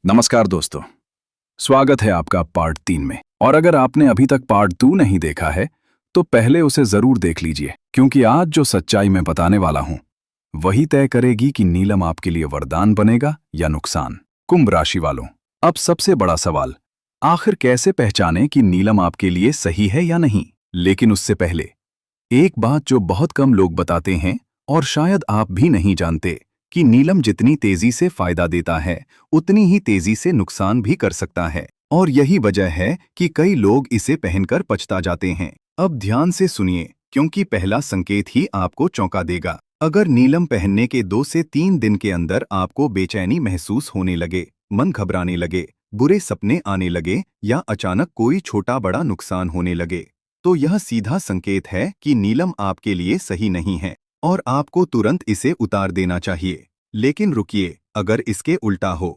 नमस्कार दोस्तों, स्वागत है आपका पार्ट 3 में। और अगर आपने अभी तक पार्ट 2 नहीं देखा है तो पहले उसे जरूर देख लीजिए, क्योंकि आज जो सच्चाई मैं बताने वाला हूं वही तय करेगी कि नीलम आपके लिए वरदान बनेगा या नुकसान। कुंभ राशि वालों, अब सबसे बड़ा सवाल, आखिर कैसे पहचानें कि नीलम आपके लिए सही है या नहीं। लेकिन उससे पहले एक बात जो बहुत कम लोग बताते हैं और शायद आप भी नहीं जानते, कि नीलम जितनी तेजी से फायदा देता है उतनी ही तेजी से नुकसान भी कर सकता है। और यही वजह है कि कई लोग इसे पहनकर पछता जाते हैं। अब ध्यान से सुनिए, क्योंकि पहला संकेत ही आपको चौंका देगा। अगर नीलम पहनने के 2 से 3 दिन के अंदर आपको बेचैनी महसूस होने लगे, मन घबराने लगे, बुरे सपने आने लगे या अचानक कोई छोटा बड़ा नुकसान होने लगे, तो यह सीधा संकेत है कि नीलम आपके लिए सही नहीं है और आपको तुरंत इसे उतार देना चाहिए। लेकिन रुकिए, अगर इसके उल्टा हो,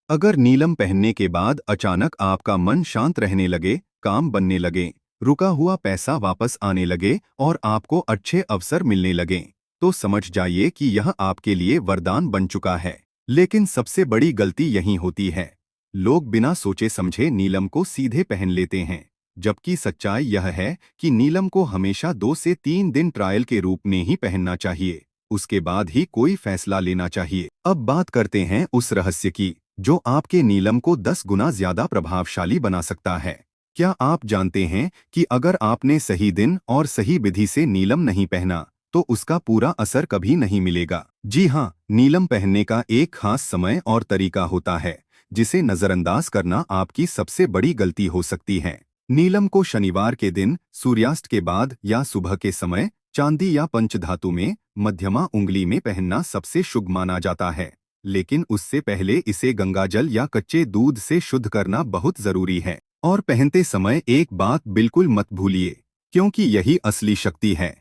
अगर नीलम पहनने के बाद अचानक आपका मन शांत रहने लगे, काम बनने लगे, रुका हुआ पैसा वापस आने लगे और आपको अच्छे अवसर मिलने लगे, तो समझ जाइए कि यह आपके लिए वरदान बन चुका है। लेकिन सबसे बड़ी गलती यही होती है, लोग बिना सोचे समझे नीलम को सीधे पहन लेते हैं, जबकि सच्चाई यह है कि नीलम को हमेशा 2 से 3 दिन ट्रायल के रूप में ही पहनना चाहिए, उसके बाद ही कोई फैसला लेना चाहिए। अब बात करते हैं उस रहस्य की जो आपके नीलम को 10 गुना ज्यादा प्रभावशाली बना सकता है। क्या आप जानते हैं कि अगर आपने सही दिन और सही विधि से नीलम नहीं पहना तो उसका पूरा असर कभी नहीं मिलेगा। जी हाँ, नीलम पहनने का एक खास समय और तरीका होता है, जिसे नजरअंदाज करना आपकी सबसे बड़ी गलती हो सकती है। नीलम को शनिवार के दिन सूर्यास्त के बाद या सुबह के समय चांदी या पंचधातु में मध्यमा उंगली में पहनना सबसे शुभ माना जाता है। लेकिन उससे पहले इसे गंगाजल या कच्चे दूध से शुद्ध करना बहुत जरूरी है। और पहनते समय एक बात बिल्कुल मत भूलिए, क्योंकि यही असली शक्ति है।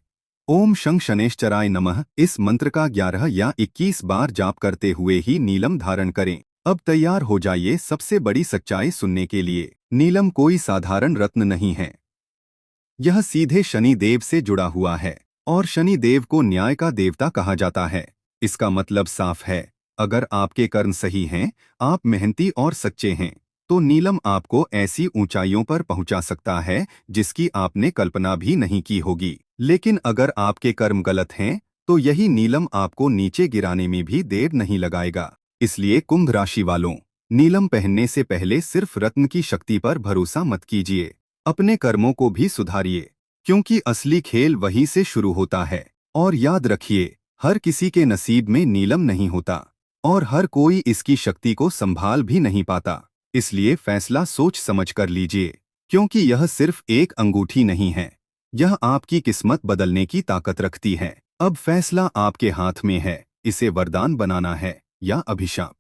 ओम शं शनैश्चराय नमः इस मंत्र का 11 या 21 बार जाप करते हुए ही नीलम धारण करें। अब तैयार हो जाइए सबसे बड़ी सच्चाई सुनने के लिए। नीलम कोई साधारण रत्न नहीं है, यह सीधे शनि देव से जुड़ा हुआ है और शनि देव को न्याय का देवता कहा जाता है। इसका मतलब साफ है, अगर आपके कर्म सही हैं, आप मेहनती और सच्चे हैं, तो नीलम आपको ऐसी ऊंचाइयों पर पहुंचा सकता है जिसकी आपने कल्पना भी नहीं की होगी। लेकिन अगर आपके कर्म गलत हैं, तो यही नीलम आपको नीचे गिराने में भी देर नहीं लगाएगा। इसलिए कुंभ राशि वालों, नीलम पहनने से पहले सिर्फ रत्न की शक्ति पर भरोसा मत कीजिए, अपने कर्मों को भी सुधारिए, क्योंकि असली खेल वहीं से शुरू होता है। और याद रखिए, हर किसी के नसीब में नीलम नहीं होता और हर कोई इसकी शक्ति को संभाल भी नहीं पाता। इसलिए फैसला सोच समझ कर लीजिए, क्योंकि यह सिर्फ एक अंगूठी नहीं है, यह आपकी किस्मत बदलने की ताकत रखती है। अब फैसला आपके हाथ में है, इसे वरदान बनाना है या अभिशाप।